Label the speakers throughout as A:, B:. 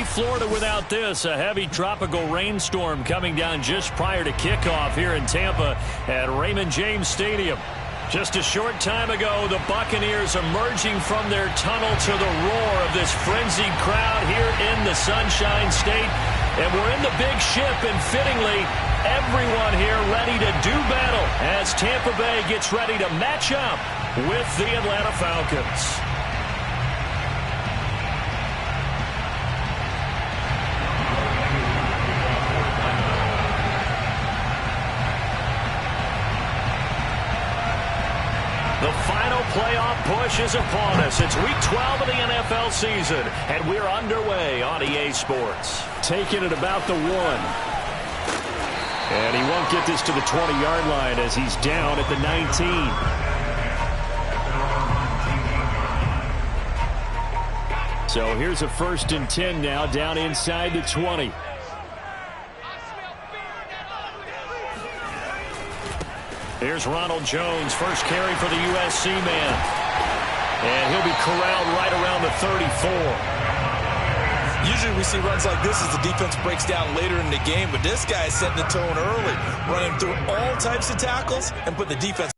A: be Florida without this. A heavy tropical rainstorm coming down just prior to kickoff here in Tampa at Raymond James Stadium. Just a short time ago, the Buccaneers emerging from their tunnel to the roar of this frenzied crowd here in the Sunshine State. And we're in the big ship, and fittingly, everyone here ready to do battle as Tampa Bay gets ready to match up with the Atlanta Falcons. The final playoff push is upon us. It's week 12 of the NFL season, and we're underway on EA Sports. Taking it about the 1. And he won't get this to the 20-yard line as he's down at the 19. So here's a 1st and 10 now down inside the 20. Here's Ronald Jones, first carry for the USC man. And he'll be corralled right around the 34.
B: Usually we see runs like this as the defense breaks down later in the game, but this guy is setting the tone early, running through all types of tackles and put the defense.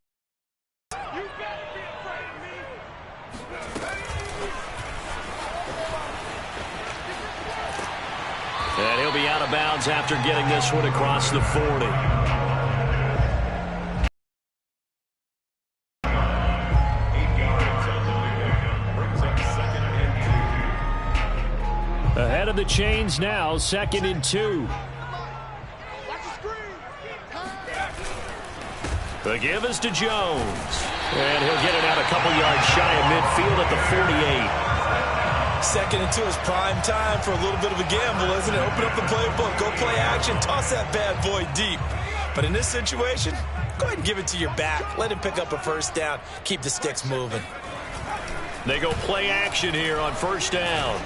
A: And he'll be out of bounds after getting this one across the 40. Ahead of the chains now, 2nd and 2. The give is to Jones. And he'll get it out a couple yards shy of midfield at the 48.
B: 2nd and 2 is prime time for a little bit of a gamble, isn't it? Open up the playbook, go play action, toss that bad boy deep. But in this situation, go ahead and give it to your back. Let him pick up a 1st down. Keep the sticks moving.
A: They go play action here on 1st down.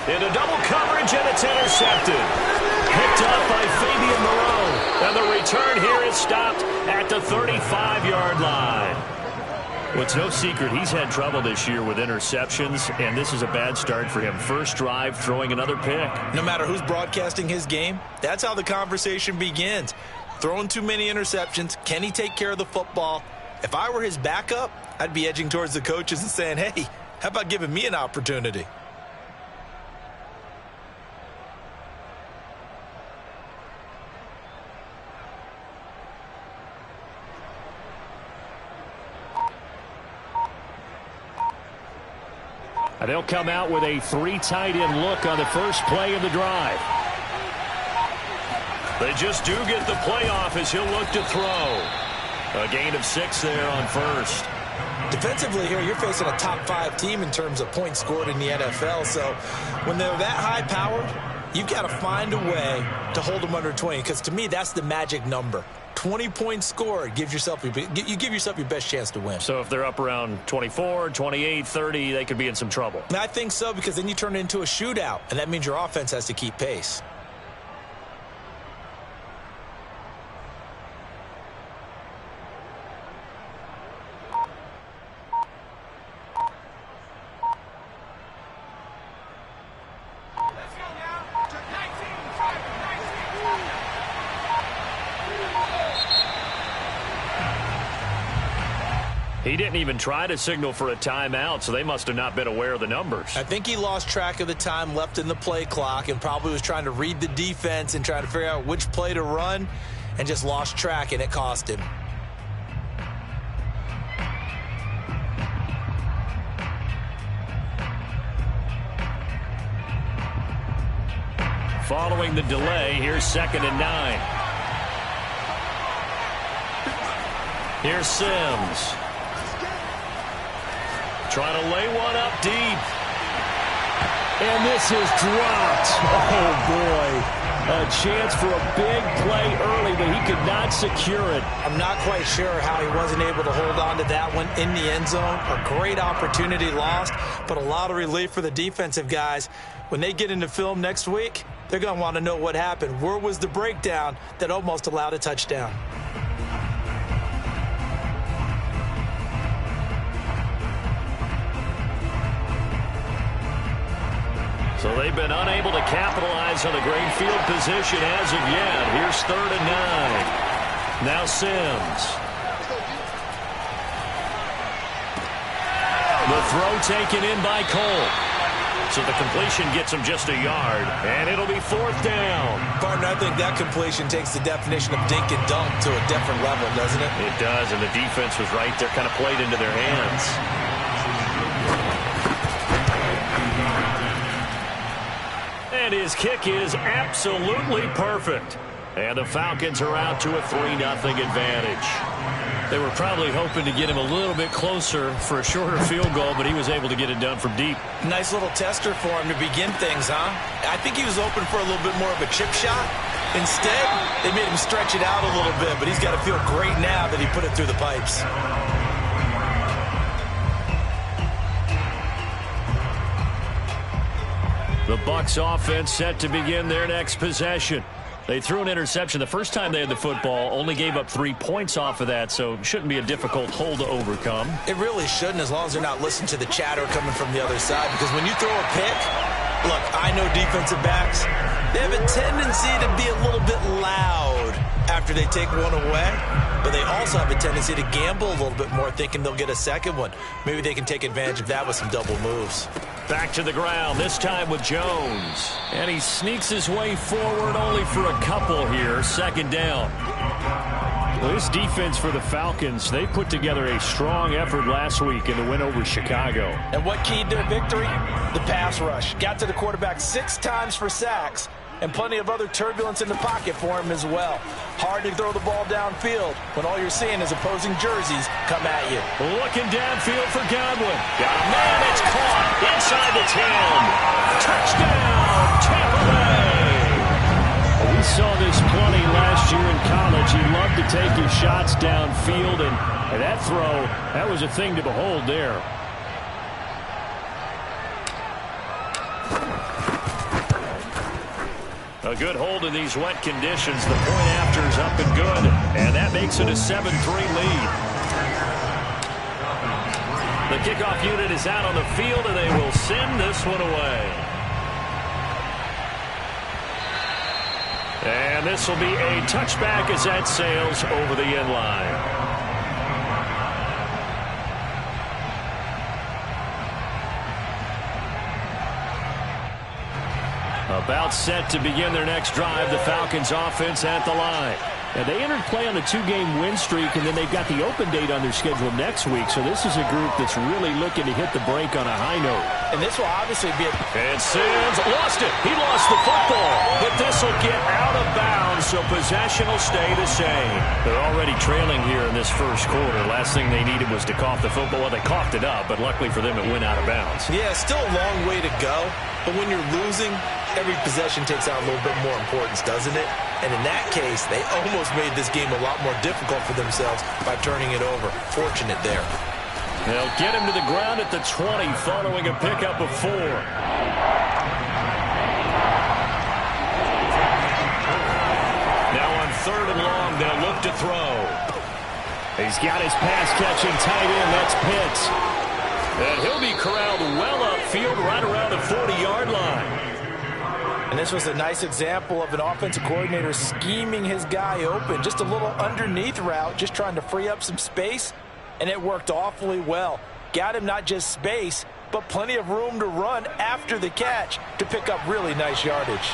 A: Into double coverage, and it's intercepted. Picked up by Fabian Moreau. And the return here is stopped at the 35-yard line. Well, it's no secret he's had trouble this year with interceptions, and this is a bad start for him. First drive, throwing another pick.
B: No matter who's broadcasting his game, that's how the conversation begins. Throwing too many interceptions, can he take care of the football? If I were his backup, I'd be edging towards the coaches and saying, hey, how about giving me an opportunity?
A: And they'll come out with a 3 tight end look on the first play of the drive. They just do get the playoff as he'll look to throw. A gain of 6 there on 1st.
B: Defensively here, you're facing a top 5 team in terms of points scored in the NFL. So when they're that high-powered, you've got to find a way to hold them under 20. Because to me, that's the magic number. 20 points scored, you give yourself your best chance to win.
A: So if they're up around 24, 28, 30, they could be in some trouble.
B: And I think so, because then you turn it into a shootout, and that means your offense has to keep pace.
A: He didn't even try to signal for a timeout, so they must have not been aware of the numbers.
B: I think he lost track of the time left in the play clock and probably was trying to read the defense and trying to figure out which play to run and just lost track, and it cost him.
A: Following the delay, here's 2nd and 9. Here's Sims. Trying to lay one up deep. And this is dropped. Oh, boy. A chance for a big play early, but he could not secure it.
B: I'm not quite sure how he wasn't able to hold on to that one in the end zone. A great opportunity lost, but a lot of relief for the defensive guys. When they get into film next week, they're going to want to know what happened. Where was the breakdown that almost allowed a touchdown?
A: So they've been unable to capitalize on a great field position as of yet. Here's 3rd and 9. Now Sims. The throw taken in by Cole. So the completion gets him just a yard, and it'll be 4th down.
B: Partner, I think that completion takes the definition of dink and dunk to a different level, doesn't it?
A: It does, and the defense was right there, kind of played into their hands. And his kick is absolutely perfect. And the Falcons are out to a 3-0 advantage. They were probably hoping to get him a little bit closer for a shorter field goal, but he was able to get it done from deep.
B: Nice little tester for him to begin things, huh? I think he was open for a little bit more of a chip shot. Instead, they made him stretch it out a little bit, but he's got to feel great now that he put it through the pipes.
A: The Bucs offense set to begin their next possession. They threw an interception the first time they had the football, only gave up 3 points off of that, so it shouldn't be a difficult hole to overcome.
B: It really shouldn't, as long as they're not listening to the chatter coming from the other side, because when you throw a pick, look, I know defensive backs, they have a tendency to be a little bit loud after they take one away, but they also have a tendency to gamble a little bit more, thinking they'll get a second one. Maybe they can take advantage of that with some double moves.
A: Back to the ground, this time with Jones. And he sneaks his way forward only for a couple here. 2nd down. Well, this defense for the Falcons, they put together a strong effort last week in the win over Chicago.
B: And what keyed their victory? The pass rush. Got to the quarterback 6 times for sacks, and plenty of other turbulence in the pocket for him as well. Hard to throw the ball downfield when all you're seeing is opposing jerseys come at you.
A: Looking downfield for Godwin. Got a man, it's caught inside the 10. Touchdown, Tampa Bay. We saw this plenty last year in college. He loved to take his shots downfield, and that throw, that was a thing to behold there. A good hold in these wet conditions. The point after is up and good, and that makes it a 7-3 lead. The kickoff unit is out on the field, and they will send this one away. And this will be a touchback as that sails over the end line. About set to begin their next drive, the Falcons offense at the line. And they entered play on a 2-game win streak, and then they've got the open date on their schedule next week. So this is a group that's really looking to hit the break on a high note.
B: And this will obviously be
A: And Sims lost it. He lost the football. But this will get out of bounds, so possession will stay the same. They're already trailing here in this first quarter. Last thing they needed was to cough the football. Well, they coughed it up, but luckily for them, it went out of bounds.
B: Yeah, still a long way to go. But when you're losing, every possession takes on a little bit more importance, doesn't it? And in that case, they almost made this game a lot more difficult for themselves by turning it over. Fortunate there.
A: They'll get him to the ground at the 20 following a pickup of 4. Now on 3rd and long, they'll look to throw. He's got his pass-catching tight end. That's Pitts. And he'll be corralled well upfield right around the 40-yard line.
B: And this was a nice example of an offensive coordinator scheming his guy open. Just a little underneath route, just trying to free up some space, and it worked awfully well. Got him not just space, but plenty of room to run after the catch to pick up really nice yardage.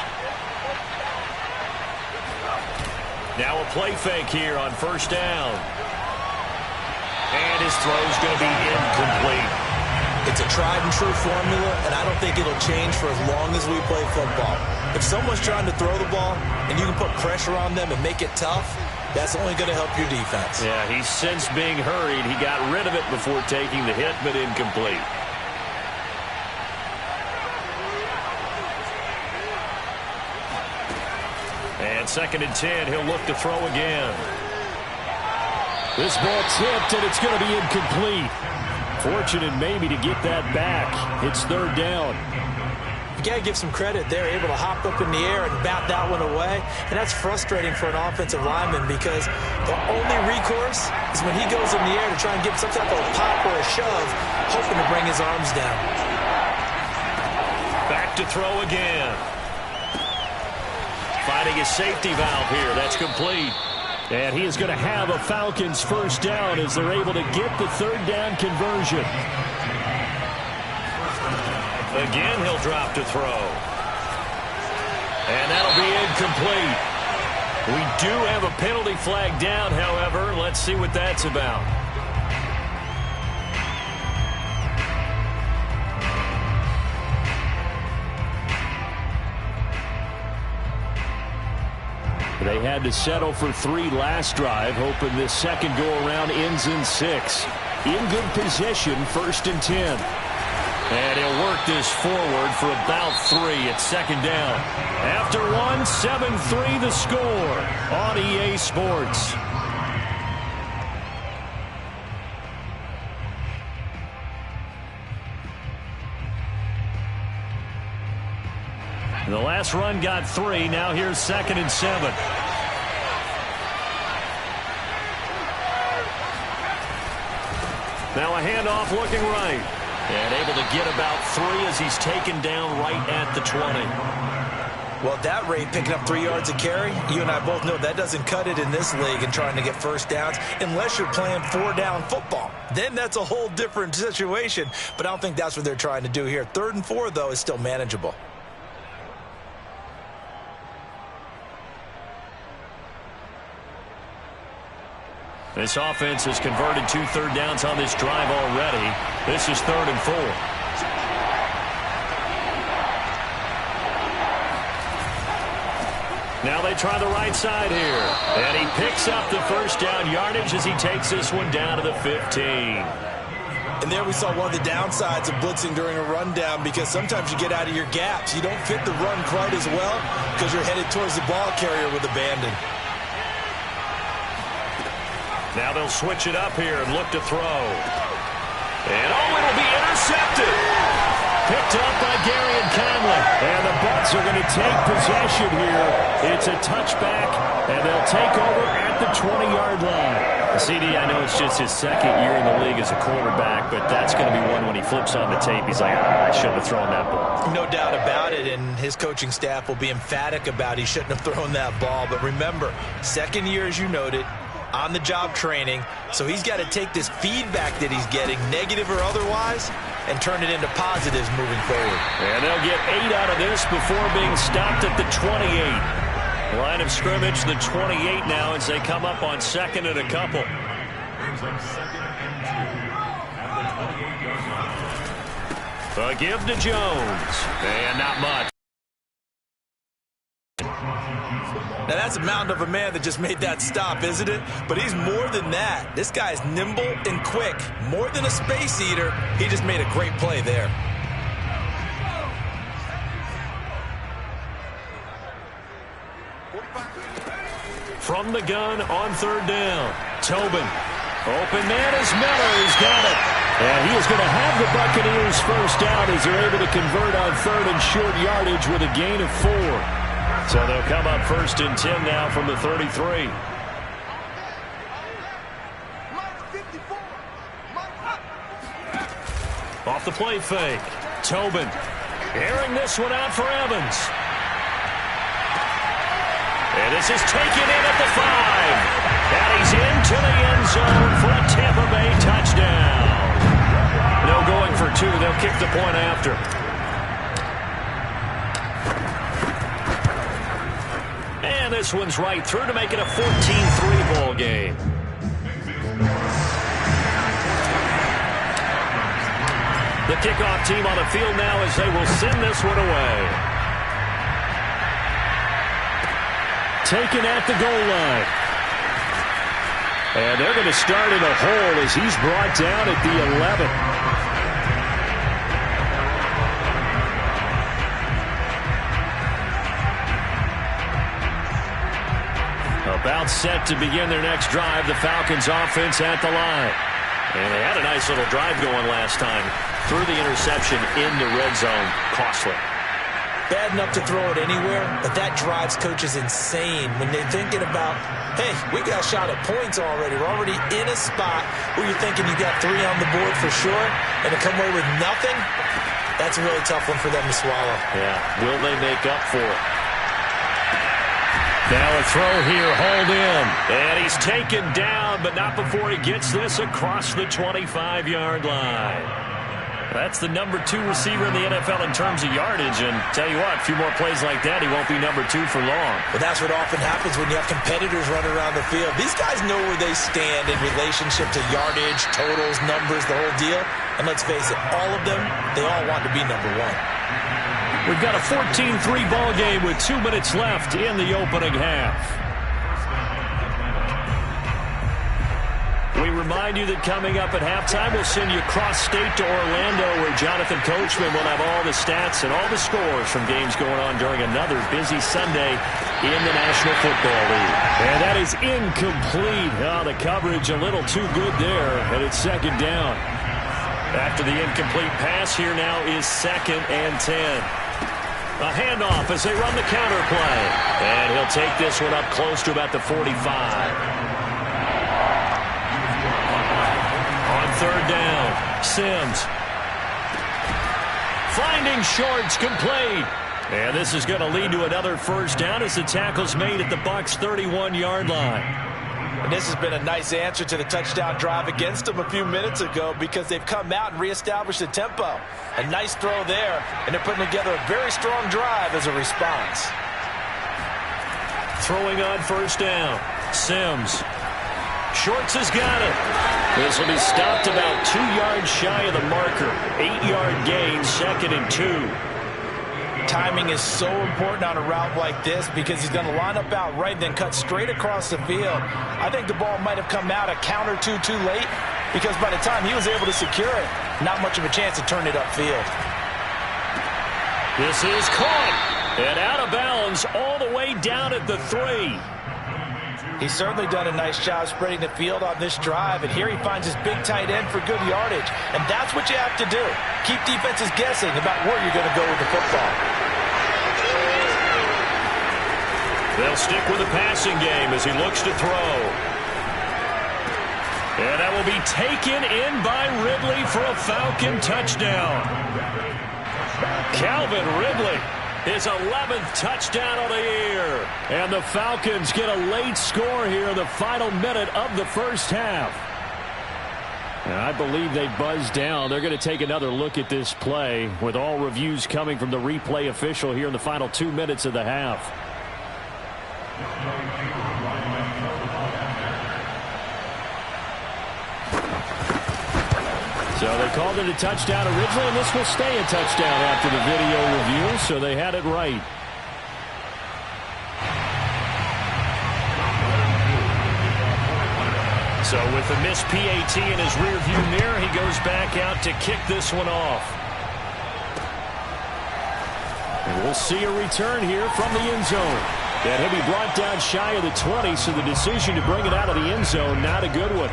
A: Now a play fake here on 1st down. And his throw's going to be incomplete.
B: It's a tried-and-true formula, and I don't think it'll change for as long as we play football. If someone's trying to throw the ball and you can put pressure on them and make it tough, that's only going to help your defense.
A: Yeah, he's since being hurried. He got rid of it before taking the hit, but incomplete. And 2nd and 10, he'll look to throw again. This ball tipped, and it's going to be incomplete. Fortunate maybe to get that back. It's 3rd down.
B: You got to give some credit. They're able to hop up in the air and bat that one away. And that's frustrating for an offensive lineman because the only recourse is when he goes in the air to try and get some type of pop or a shove, hoping to bring his arms down.
A: Back to throw again. Finding his safety valve here. That's complete.
C: And he is going to have a Falcons first down as they're able to get the third down conversion.
A: Again, he'll drop to throw. And that'll be incomplete. We do have a penalty flag down, however. Let's see what that's about.
C: They had to settle for 3 last drive, hoping this second go-around ends in 6. In good position, 1st and 10.
A: And he'll work this forward for about 3 at second down. After 1, 7-3 the score on EA Sports. The last run got 3. Now here's 2nd and 7. Now a handoff looking right. And able to get about 3 as he's taken down right at the 20.
B: Well, at that rate, picking up 3 yards a carry, you and I both know that doesn't cut it in this league and trying to get first downs unless you're playing 4-down football. Then that's a whole different situation. But I don't think that's what they're trying to do here. 3rd and 4, though, is still manageable.
A: This offense has converted 2 third downs on this drive already. This is 3rd and 4. Now they try the right side here. And he picks up the first down yardage as he takes this one down to the 15.
B: And there we saw one of the downsides of blitzing during a rundown, because sometimes you get out of your gaps. You don't fit the run quite as well because you're headed towards the ball carrier with abandon.
A: Now they'll switch it up here and look to throw. And, it'll be intercepted. Picked up by Gary and Conley. And the Bucs are going to take possession here. It's a touchback, and they'll take over at the 20-yard line. CD, I know it's just his 2nd year in the league as a quarterback, but that's going to be one when he flips on the tape. He's like, I shouldn't have thrown that ball.
B: No doubt about it, and his coaching staff will be emphatic about he shouldn't have thrown that ball. But remember, 2nd year, as you noted, on-the-job training, so he's got to take this feedback that he's getting, negative or otherwise, and turn it into positives moving forward.
A: And they'll get 8 out of this before being stopped at the 28. Line of scrimmage, the 28 now, as they come up on 2nd and a couple. The give to Jones, and not much.
B: Now, that's a mountain of a man that just made that stop, isn't it? But he's more than that. This guy's nimble and quick. More than a space eater, he just made a great play there.
A: From the gun on 3rd down, Tobin. Open man is Miller. He's got it. And he is going to have the Buccaneers first down as they're able to convert on 3rd and short yardage with a gain of 4. So they'll come up 1st and 10 now from the 33. Off the play fake. Tobin airing this one out for Evans. And this is taken in at the 5. And he's into the end zone for a Tampa Bay touchdown. No going for 2. They'll kick the point after. And this one's right through to make it a 14-3 ball game. The kickoff team on the field now as they will send this one away. Taken at the goal line. And they're going to start in a hole as he's brought down at the 11. About set to begin their next drive. The Falcons offense at the line. And they had a nice little drive going last time. Threw the interception into red zone. Costly.
B: Bad enough to throw it anywhere, but that drives coaches insane when they're thinking about, hey, we got a shot at points already. We're already in a spot where you're thinking you got 3 on the board for sure, and to come away with nothing, That's a really tough one for them to swallow.
C: Yeah, will they make up for it?
A: Now a throw here, hold in. And he's taken down, but not before he gets this across the 25-yard line. That's the number 2 receiver in the NFL in terms of yardage. And tell you what, a few more plays like that, he won't be number 2 for long.
B: But that's what often happens when you have competitors running around the field. These guys know where they stand in relationship to yardage, totals, numbers, the whole deal. And let's face it, all of them, they all want to be number 1.
A: We've got a 14-3 ball game with 2 minutes left in the opening half. We remind you that coming up at halftime, we'll send you cross-state to Orlando, where Jonathan Coachman will have all the stats and all the scores from games going on during another busy Sunday in the National Football League. And that is incomplete. Oh, the coverage a little too good there, and it's second down. After the incomplete pass, here now is 2nd and 10. A handoff as they run the counter play. And he'll take this one up close to about the 45. On 3rd down, Sims. Finding Shorts, complete. And this is going to lead to another first down as the tackle's made at the Bucs' 31-yard line.
B: And this has been a nice answer to the touchdown drive against them a few minutes ago, because they've come out and reestablished the tempo. A nice throw there, and they're putting together a very strong drive as a response.
A: Throwing on 1st down, Sims. Shorts has got it. This will be stopped about 2 yards shy of the marker. 8-yard gain, 2nd and 2.
B: Timing is so important on a route like this, because he's going to line up out right and then cut straight across the field. I think the ball might have come out a count or two too late, because by the time he was able to secure it, not much of a chance to turn it upfield.
A: This is caught and out of bounds all the way down at the 3.
B: He's certainly done a nice job spreading the field on this drive, and here he finds his big tight end for good yardage. And that's what you have to do. Keep defenses guessing about where you're going to go with the football.
A: They'll stick with the passing game as he looks to throw. And that will be taken in by Ridley for a Falcon touchdown. Calvin Ridley, his 11th touchdown of the year. And the Falcons get a late score here in the final minute of the first half. And I believe they buzzed down. They're going to take another look at this play, with all reviews coming from the replay official here in the final 2 minutes of the half. So they called it a touchdown originally, and this will stay a touchdown after the video review, so they had it right. So with the missed PAT in his rearview mirror, he goes back out to kick this one off. And we'll see a return here from the end zone. And he'll be brought down shy of the 20, so the decision to bring it out of the end zone, not a good one.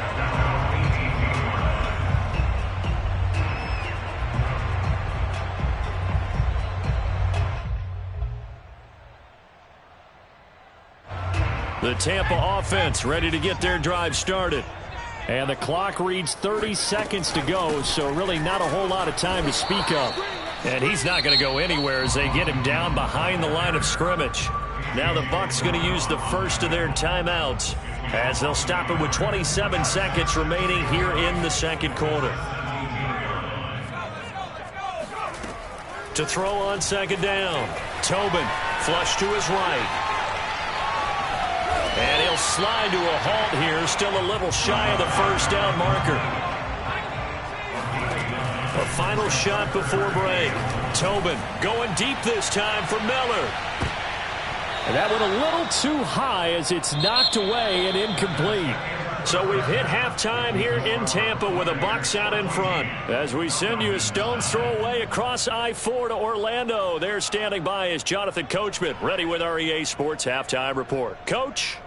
A: The Tampa offense ready to get their drive started. And the clock reads 30 seconds to go, so really not a whole lot of time to speak of. And he's not going to go anywhere as they get him down behind the line of scrimmage. Now the Bucs going to use the first of their timeouts, as they'll stop it with 27 seconds remaining here in the second quarter. To throw on 2nd down, Tobin flush to his right. And he'll slide to a halt here, still a little shy of the first down marker. A final shot before break. Tobin going deep this time for Miller. And that went a little too high as it's knocked away and incomplete. So we've hit halftime here in Tampa with the Bucs out in front. As we send you a stone's throw away across I-4 to Orlando. There standing by is Jonathan Coachman, ready with our EA Sports Halftime Report. Coach?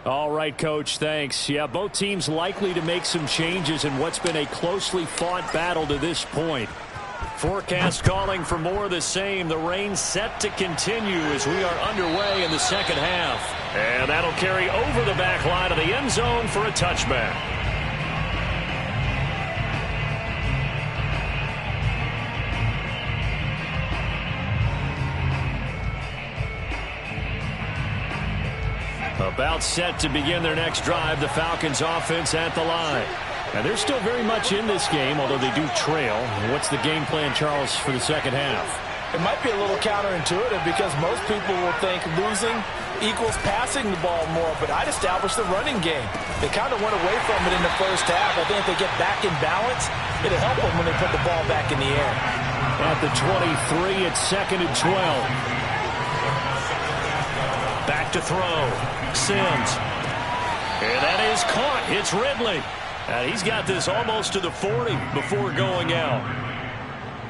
A: All right, Coach, thanks. Yeah, both teams likely to make some changes in what's been a closely fought battle to this point. Forecast calling for more of the same. The rain set to continue as we are underway in the second half. And that'll carry over the back line of the end zone for a touchback. About set to begin their next drive, the Falcons offense at the line. And they're still very much in this game, although they do trail. What's the game plan, Charles, for the second half?
B: It might be a little counterintuitive because most people will think losing equals passing the ball more, but I'd establish the running game. They kind of went away from it in the first half. I think if they get back in balance, it'll help them when they put the ball back in the air.
C: At the 23, it's 2nd and 12.
A: Back to throw. Sims. And that is caught. It's Ridley. And he's got this almost to the 40 before going out.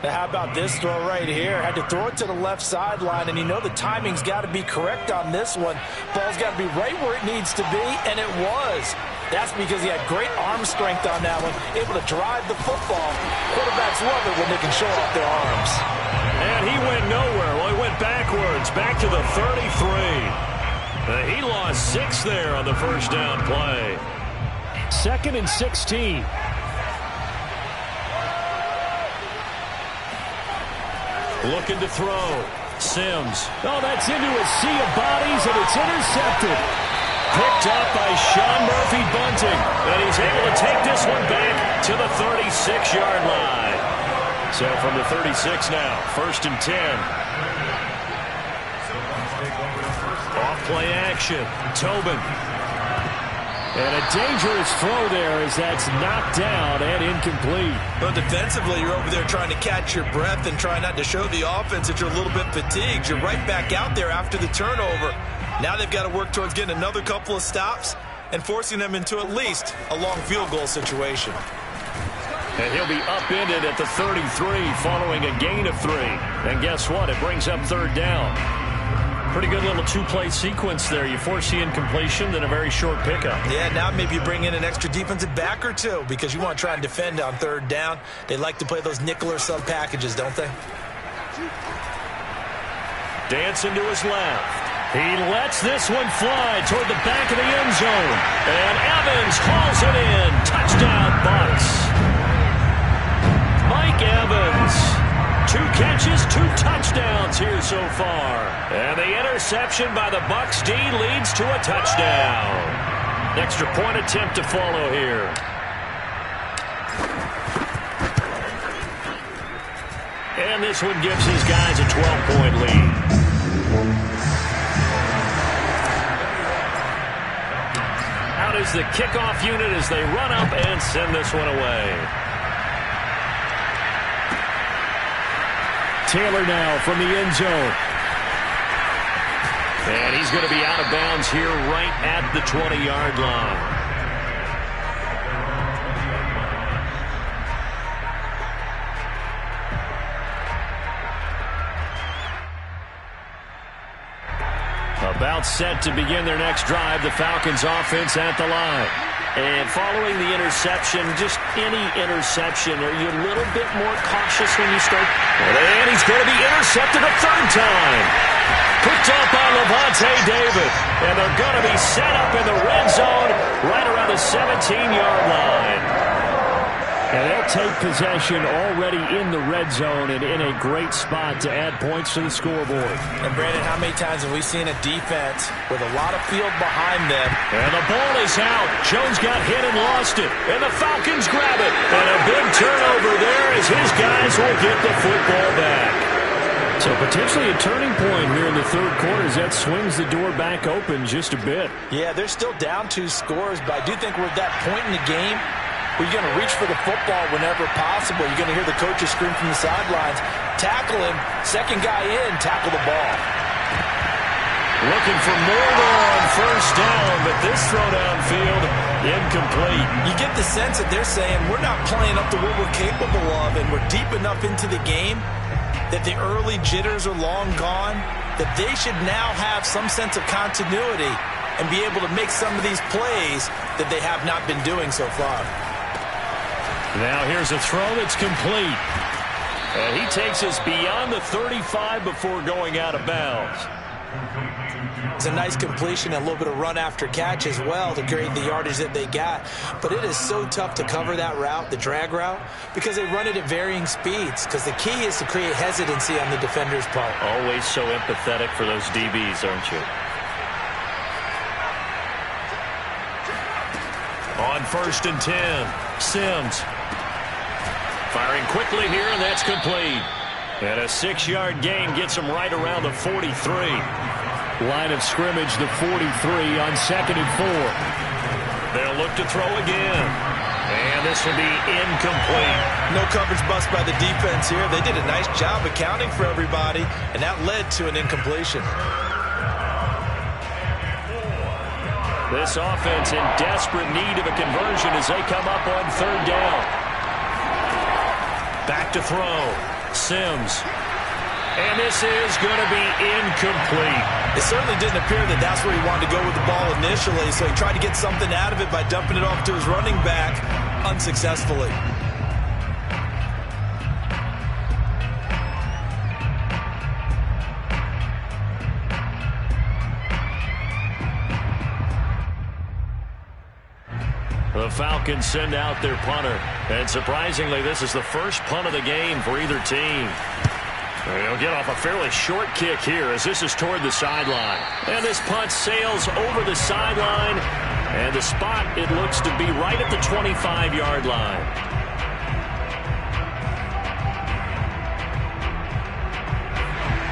B: Now how about this throw right here? Had to throw it to the left sideline, and you know the timing's got to be correct on this one. Ball's got to be right where it needs to be, and it was. That's because he had great arm strength on that one, able to drive the football. Quarterbacks love it when they can show off their arms.
A: And he went nowhere. Well, he went backwards, back to the 33. He lost 6 there on the first down play.
C: 2nd and 16.
A: Looking to throw. Sims.
C: Oh, that's into a sea of bodies, and it's intercepted.
A: Picked up by Sean Murphy-Bunting. And he's able to take this one back to the 36-yard line. So from the 36 now, 1st and 10. Off-play action. Tobin.
C: And a dangerous throw there as that's knocked down and incomplete.
B: Well, defensively, you're over there trying to catch your breath and try not to show the offense that you're a little bit fatigued. You're right back out there after the turnover. Now they've got to work towards getting another couple of stops and forcing them into at least a long field goal situation.
A: And he'll be upended at the 33 following a gain of 3. And guess what? It brings up 3rd down. Pretty good little 2-play sequence there. You force the incompletion, then a very short pickup.
B: Yeah, now maybe you bring in an extra defensive back or two because you want to try and defend on 3rd down. They like to play those nickel or sub packages, don't they?
A: Dancing to his left. He lets this one fly toward the back of the end zone. And Evans hauls it in. Touchdown, Bucs. Mike Evans. 2 catches, 2 touchdowns here so far. And the interception by the Bucs D leads to a touchdown. Extra point attempt to follow here. And this one gives his guys a 12-point lead. Out is the kickoff unit as they run up and send this one away.
C: Taylor now from the end zone.
A: And he's going to be out of bounds here right at the 20-yard line. About set to begin their next drive, the Falcons offense at the line. And following the interception, just any interception, are you a little bit more cautious when you start? And he's going to be intercepted a 3rd time. Picked up by Levante David. And they're going to be set up in the red zone right around the 17-yard line.
C: And they'll take possession already in the red zone and in a great spot to add points to the scoreboard.
B: And, Brandon, how many times have we seen a defense with a lot of field behind them?
A: And the ball is out. Jones got hit and lost it. And the Falcons grab it. And a big turnover there as his guys will get the football back.
C: So potentially a turning point here in the 3rd quarter as that swings the door back open just a bit.
B: Yeah, they're still down 2 scores, but I do think we're at that point in the game where you're going to reach for the football whenever possible. You're going to hear the coaches scream from the sidelines. Tackle him. 2nd guy in. Tackle the ball.
A: Looking for more there on 1st down, but this throw downfield, incomplete.
B: You get the sense that they're saying we're not playing up to what we're capable of, and we're deep enough into the game that the early jitters are long gone, that they should now have some sense of continuity and be able to make some of these plays that they have not been doing so far.
A: Now here's a throw that's complete. And he takes us beyond the 35 before going out of bounds.
B: It's a nice completion and a little bit of run after catch as well to create the yardage that they got. But it is so tough to cover that route, the drag route, because they run it at varying speeds. Because the key is to create hesitancy on the defender's part.
A: Always so empathetic for those DBs, aren't you? On 1st and 10, Sims. Firing quickly here, and that's complete. And a 6-yard gain gets him right around the 43. Line of scrimmage, the 43 on 2nd and 4. They'll look to throw again. And this will be incomplete.
B: No coverage bust by the defense here. They did a nice job accounting for everybody, and that led to an incompletion.
A: This offense in desperate need of a conversion as they come up on 3rd down. Back to throw. Sims. And this is going to be incomplete.
B: It certainly didn't appear that that's where he wanted to go with the ball initially, so he tried to get something out of it by dumping it off to his running back unsuccessfully.
A: The Falcons send out their punter. And surprisingly, this is the first punt of the game for either team. They'll get off a fairly short kick here as this is toward the sideline. And this punt sails over the sideline. And the spot, it looks to be right at the 25-yard line.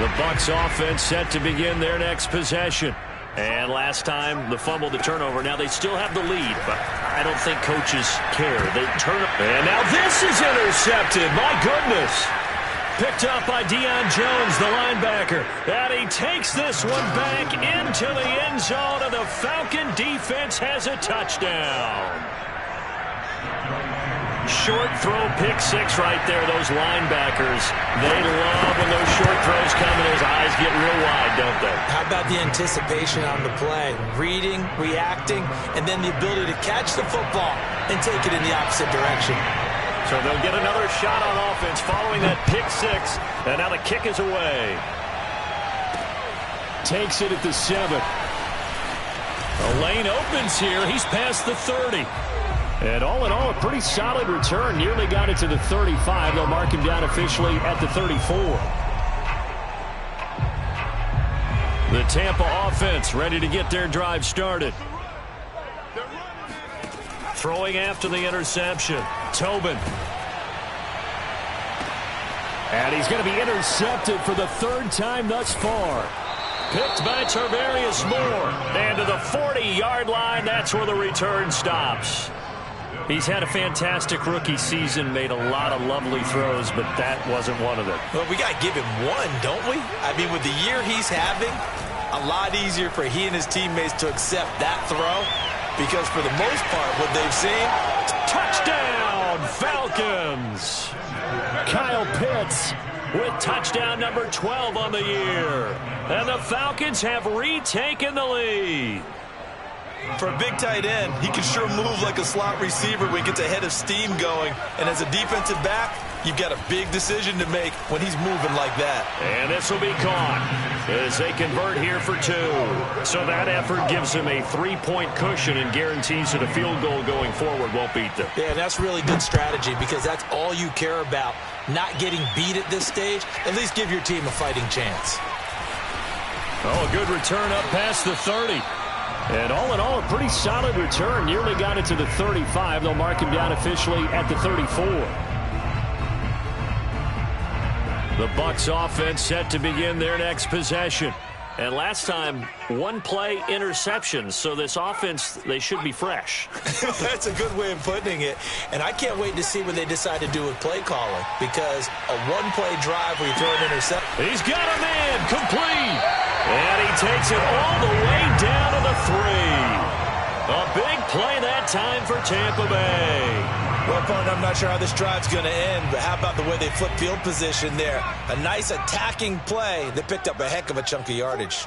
A: The Bucs offense set to begin their next possession. And last time, the fumble, the turnover. Now they still have the lead, but I don't think coaches care. They turn it. And now this is intercepted. My goodness. Picked up by Deion Jones, the linebacker. And he takes this one back into the end zone, and the Falcon defense has a touchdown. Short throw, pick six right there. Those linebackers, they love when those short throws come and those eyes get real wide, don't they? How about the anticipation on the play? Reading, reacting, and then the ability to catch the football and take it in the opposite direction. So they'll get another shot on offense following that pick six, and now the kick is away.
C: Takes it at the 7.
A: A lane opens here. He's past the 30.
C: And all in all, a pretty solid return. Nearly got it to the 35. They'll mark him down officially at the 34.
A: The Tampa offense ready to get their drive started. Throwing after the interception. Tobin.
C: And he's going to be intercepted for the 3rd time thus far.
A: Picked by Tarvarius Moore. And to the 40-yard line, that's where the return stops. He's had a fantastic rookie season, made a lot of lovely throws, but that wasn't one of them.
B: Well, we got to give him one, don't we? I mean, with the year he's having, a lot easier for he and his teammates to accept that throw because for the most part, what they've seen,
A: touchdown, Falcons! Kyle Pitts with touchdown number 12 on the year. And the Falcons have retaken the lead.
B: For a big tight end, he can sure move like a slot receiver when he gets a head of steam going. And as a defensive back, you've got a big decision to make when he's moving like that.
A: And this will be caught as they convert here for 2. So that effort gives him a 3-point cushion and guarantees that a field goal going forward won't beat them.
B: Yeah, that's really good strategy because that's all you care about. Not getting beat at this stage. At least give your team a fighting chance.
A: Oh, a good return up past the 30.
C: And all in all, a pretty solid return. Nearly got it to the 35. They'll mark him down officially at the 34.
A: The Bucs offense set to begin their next possession. And last time, 1-play interceptions. So this offense, they should be fresh.
B: That's a good way of putting it. And I can't wait to see what they decide to do with play calling. Because a 1-play drive where you throw an interception.
A: He's got a man complete. And he takes it all the way down to the 3. A big play that time for Tampa Bay.
B: Well, partner, I'm not sure how this drive's going to end, but how about the way they flip field position there? A nice attacking play that picked up a heck of a chunk of yardage.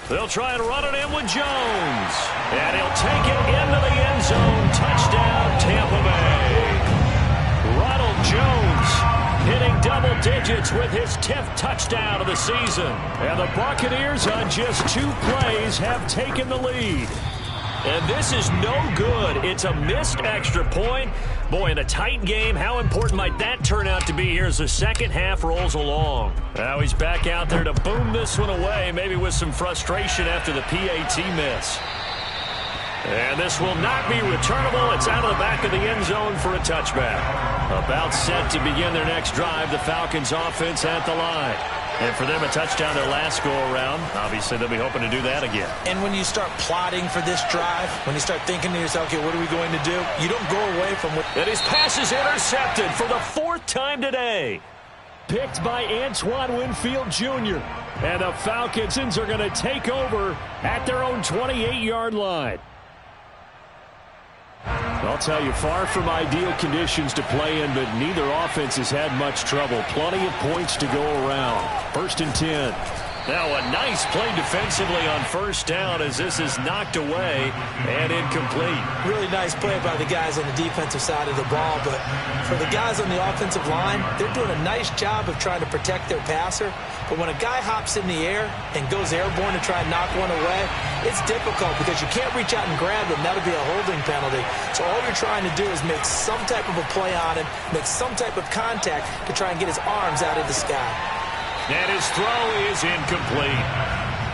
A: They'll try and run it in with Jones. And he'll take it into the end zone. Touchdown, Tampa Bay. Ronald Jones, digits with his 10th touchdown of the season. And the Buccaneers on just 2 plays have taken the lead. And this is no good. It's a missed extra point. Boy, in a tight game, how important might that turn out to be here as the second half rolls along? Now he's back out there to boom this one away, maybe with some frustration after the PAT miss. And this will not be returnable. It's out of the back of the end zone for a touchback. About set to begin their next drive, the Falcons offense at the line. And for them, a touchdown their last go-around. Obviously, they'll be hoping to do that again.
B: And when you start plotting for this drive, when you start thinking to yourself, okay, what are we going to do? You don't go away from what...
A: And his pass is intercepted for the 4th time today.
C: Picked by Antoine Winfield Jr. And the Falcons are going to take over at their own 28-yard line. I'll tell you, far from ideal conditions to play in, but neither offense has had much trouble. Plenty of points to go around. 1st and 10.
A: Now a nice play defensively on 1st down as this is knocked away and incomplete.
B: Really nice play by the guys on the defensive side of the ball, but for the guys on the offensive line, they're doing a nice job of trying to protect their passer. But when a guy hops in the air and goes airborne to try and knock one away, it's difficult because you can't reach out and grab him. That'll be a holding penalty. So all you're trying to do is make some type of a play on him, make some type of contact to try and get his arms out of the sky.
A: And his throw is incomplete.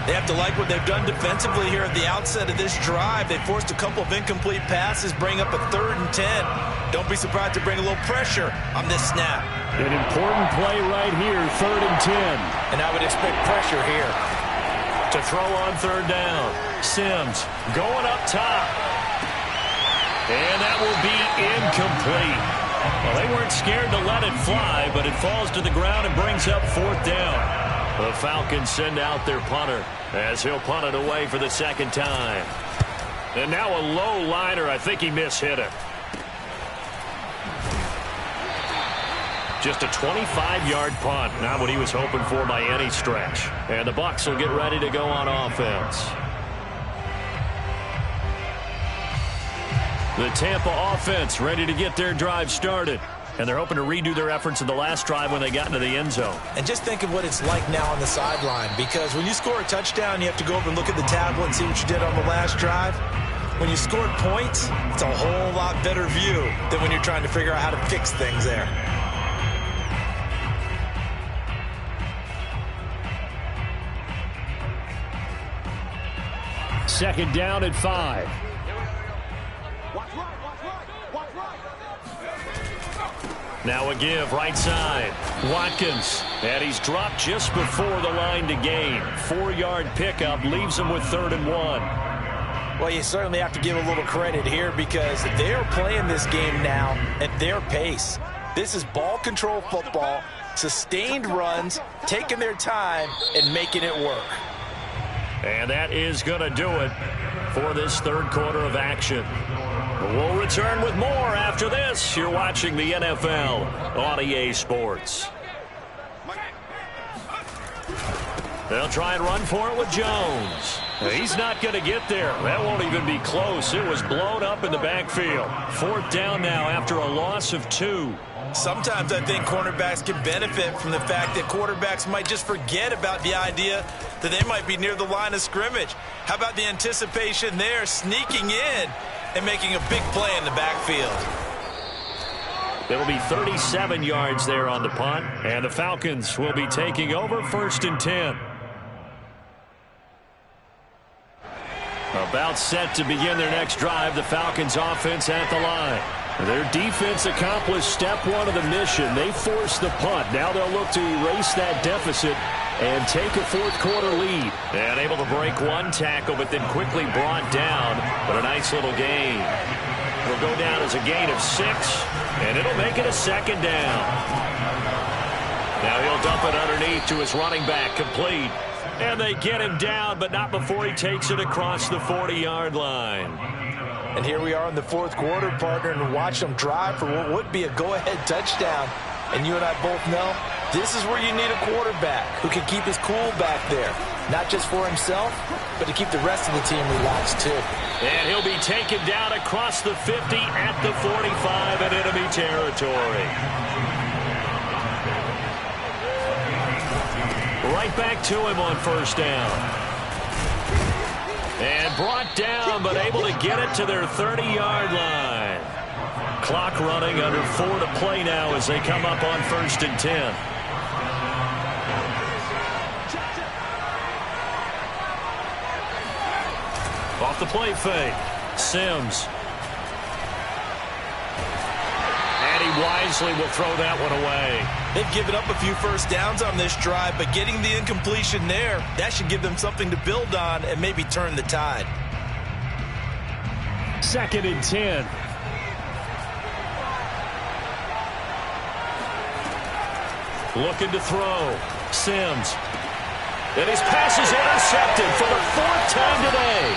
B: They have to like what they've done defensively here at the outset of this drive. They forced a couple of incomplete passes, bring up a 3rd and 10. Don't be surprised to bring a little pressure on this snap.
C: An important play right here, 3rd and 10.
B: And I would expect pressure here.
A: To throw on 3rd down. Sims going up top. And that will be incomplete. Well, they weren't scared to let it fly, but it falls to the ground and brings up 4th down. The Falcons send out their punter as he'll punt it away for the 2nd time. And now a low liner. I think he mishit it. Just a 25-yard punt. Not what he was hoping for by any stretch. And the Bucs will get ready to go on offense. The Tampa offense ready to get their drive started. And they're hoping to redo their efforts in the last drive when they got into the end zone.
B: And just think of what it's like now on the sideline. Because when you score a touchdown, you have to go over and look at the tablet and see what you did on the last drive. When you scored points, it's a whole lot better view than when you're trying to figure out how to fix things there.
C: Second down at 5.
A: Now a give, right side. Watkins. And he's dropped just before the line to gain. 4-yard pickup leaves him with 3rd and 1.
B: Well, you certainly have to give a little credit here because they're playing this game now at their pace. This is ball control football, sustained runs, taking their time, and making it work.
A: And that is going to do it for this 3rd quarter of action. We'll return with more after this. You're watching the NFL on EA Sports. They'll try and run for it with Jones. He's not going to get there. That won't even be close. It was blown up in the backfield. 4th down now after a loss of 2.
B: Sometimes I think cornerbacks can benefit from the fact that quarterbacks might just forget about the idea that they might be near the line of scrimmage. How about the anticipation there, sneaking in and making a big play in the backfield?
A: It'll be 37 yards there on the punt, and the Falcons will be taking over 1st and 10. About set to begin their next drive, the Falcons offense at the line. Their defense accomplished step 1 of the mission. They forced the punt. Now they'll look to erase that deficit and take a 4th quarter lead. And able to break 1 tackle, but then quickly brought down. But a nice little gain. Will go down as a gain of 6, and it'll make it a 2nd down. Now he'll dump it underneath to his running back, complete. And they get him down, but not before he takes it across the 40-yard line.
B: And here we are in the 4th quarter, partner, and watch them drive for what would be a go-ahead touchdown. And you and I both know this is where you need a quarterback who can keep his cool back there. Not just for himself, but to keep the rest of the team relaxed, too.
A: And he'll be taken down across the 50 at the 45 in enemy territory. Right back to him on first down. And brought down, but able to get it to their 30-yard line. Clock running, under 4 to play now as they come up on 1st and 10. Off the play fake, Sims. And he wisely will throw that one away.
B: They've given up a few first downs on this drive, but getting the incompletion there, that should give them something to build on and maybe turn the tide.
C: 2nd and 10.
A: Looking to throw. Sims. And his pass is intercepted for the 4th time today.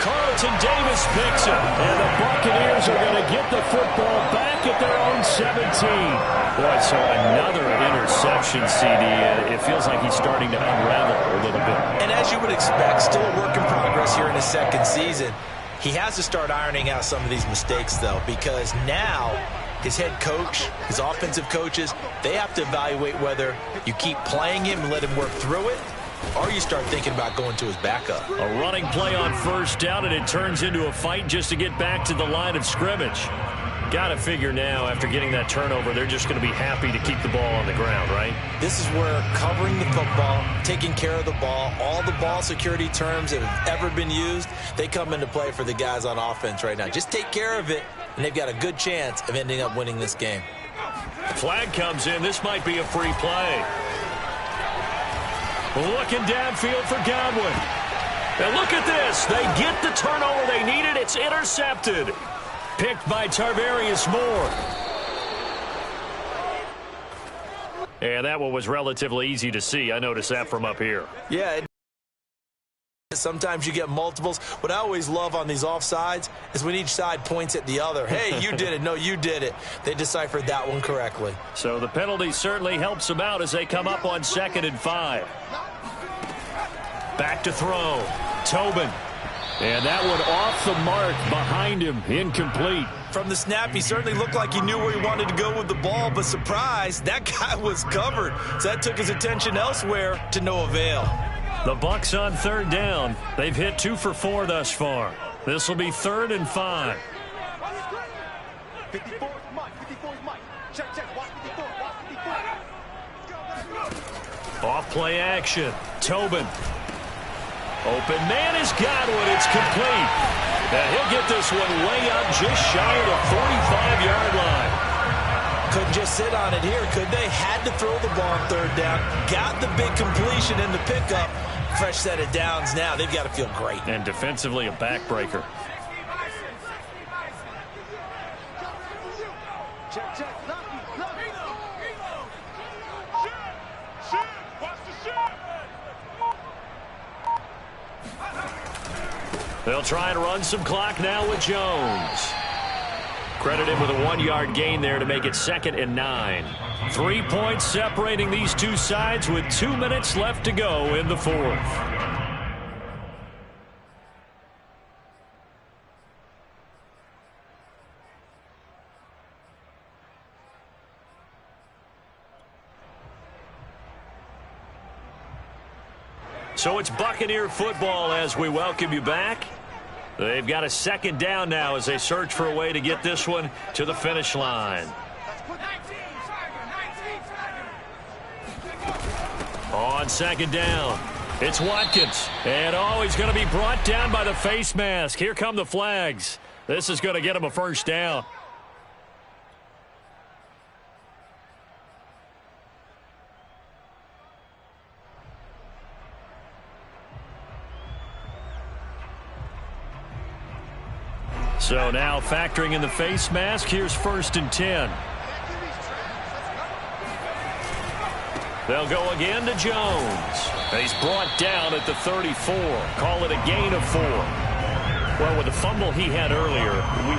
A: Carlton Davis picks it. And the Buccaneers are going to get the football back at their own 17. Boy, so another interception, CD. It feels like he's starting to unravel a little bit.
B: And as you would expect, still a work in progress here in his 2nd season. He has to start ironing out some of these mistakes, though, because now his head coach, his offensive coaches, they have to evaluate whether you keep playing him and let him work through it, or you start thinking about going to his backup.
A: A running play on first down, and it turns into a fight just to get back to the line of scrimmage. Got to figure now, after getting that turnover, they're just going to be happy to keep the ball on the ground, right?
B: This is where covering the football, taking care of the ball, all the ball security terms that have ever been used, they come into play for the guys on offense right now. Just take care of it, and they've got a good chance of ending up winning this game.
A: Flag comes in. This might be a free play. Looking downfield for Godwin. And look at this. They get the turnover they needed. It's intercepted. Picked by Tarvarius Moore. And that one was relatively easy to see. I noticed that from up here.
B: Yeah. Sometimes you get multiples. What I always love on these offsides is when each side points at the other. Hey, you did it. No, you did it. They deciphered that one correctly.
A: So the penalty certainly helps them out as they come up on 2nd and 5. Back to throw. Tobin. And that one off the mark behind him. Incomplete.
B: From the snap, he certainly looked like he knew where he wanted to go with the ball, but surprise, that guy was covered. So that took his attention elsewhere to no avail.
A: The Bucs on 3rd down. They've hit 2 for 4 thus far. This will be 3rd and 5.
D: 54 is Mike. 54 is Mike. Check. Watch 54. Watch 54.
A: Off play action. Tobin. Open man is Godwin. It's complete. And he'll get this one way up just shy of the 45-yard line.
B: Couldn't just sit on it here, could they? Had to throw the ball on 3rd down. Got the big completion in the pickup. Fresh set of downs now. They've got to feel great.
A: And defensively, a backbreaker.
D: Check.
A: They'll try and run some clock now with Jones. Credit him with a 1-yard gain there to make it 2nd and 9. 3 points separating these two sides with 2 minutes left to go in the 4th. So it's Buccaneer football as we welcome you back. They've got a 2nd down now as they search for a way to get this one to the finish line. On 2nd down, it's Watkins. And he's going to be brought down by the face mask. Here come the flags. This is going to get him a 1st down. So now factoring in the face mask, here's 1st and 10. They'll go again to Jones. He's brought down at the 34. Call it a gain of 4. Well, with the fumble he had earlier,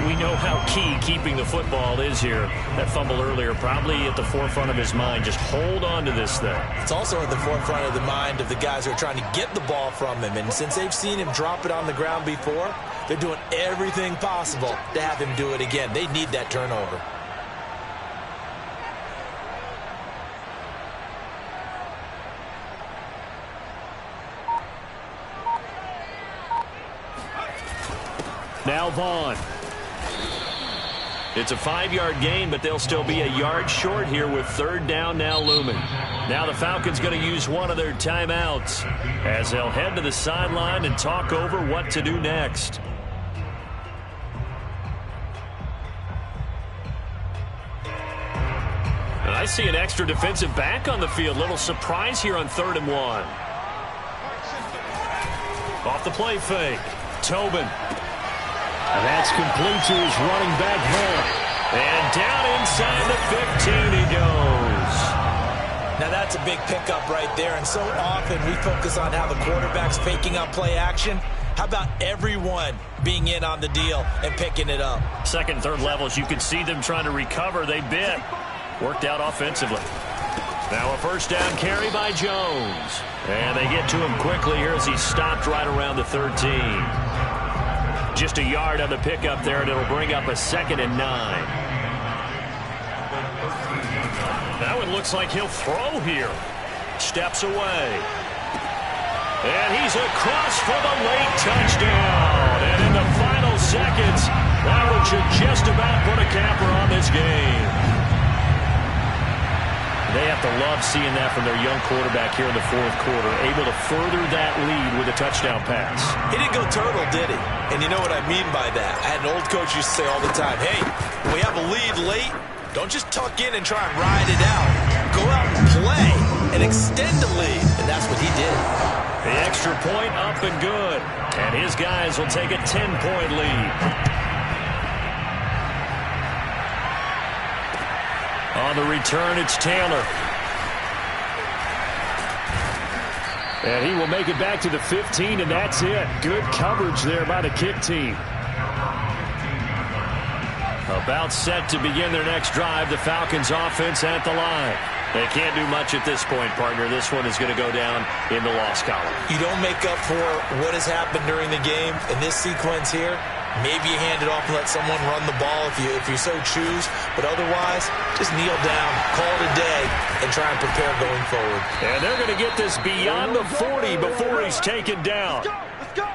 A: we know how key keeping the football is here. That fumble earlier probably at the forefront of his mind. Just hold on to this thing.
B: It's also at the forefront of the mind of the guys who are trying to get the ball from him. And since they've seen him drop it on the ground before, they're doing everything possible to have him do it again. They need that turnover.
C: Now Vaughn.
A: It's a 5-yard gain, but they'll still be a yard short here with third down now looming. Now the Falcons going to use one of their timeouts as they'll head to the sideline and talk over what to do next. And I see an extra defensive back on the field. Little surprise here on 3rd and 1. Off the play fake. Tobin.
C: And that's complete to his running back, Vaughn.
A: And down inside the 15 he goes.
B: Now that's a big pickup right there, and so often we focus on how the quarterback's faking up play action. How about everyone being in on the deal and picking it up?
A: Second, third levels, you could see them trying to recover. They bit. Worked out offensively. Now a first down carry by Jones. And they get to him quickly here as he stopped right around the 13. Just a yard on the pickup there, and it'll bring up a 2nd and 9. That one looks like he'll throw here. Steps away. And he's across for the late touchdown. And in the final seconds, that one should just about put a capper on this game. They have to love seeing that from their young quarterback here in the 4th quarter, able to further that lead with a touchdown pass.
B: He didn't go turtle, did he? And you know what I mean by that. I had an old coach used to say all the time, hey, when we have a lead late, don't just tuck in and try and ride it out. Go out and play and extend the lead. And that's what he did.
A: The extra point up and good. And his guys will take a 10-point lead. On the return, it's Taylor.
C: And he will make it back to the 15, and that's it. Good coverage there by the kick team.
A: About set to begin their next drive. The Falcons offense at the line. They can't do much at this point, partner. This one is going to go down in the loss column.
B: You don't make up for what has happened during the game in this sequence here. Maybe you hand it off and let someone run the ball if you so choose. But otherwise, just kneel down, call it a day, and try and prepare going forward.
A: And they're going to get this beyond the 40 before he's taken down.
D: Let's go.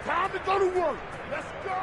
D: Time to go to work. Let's go.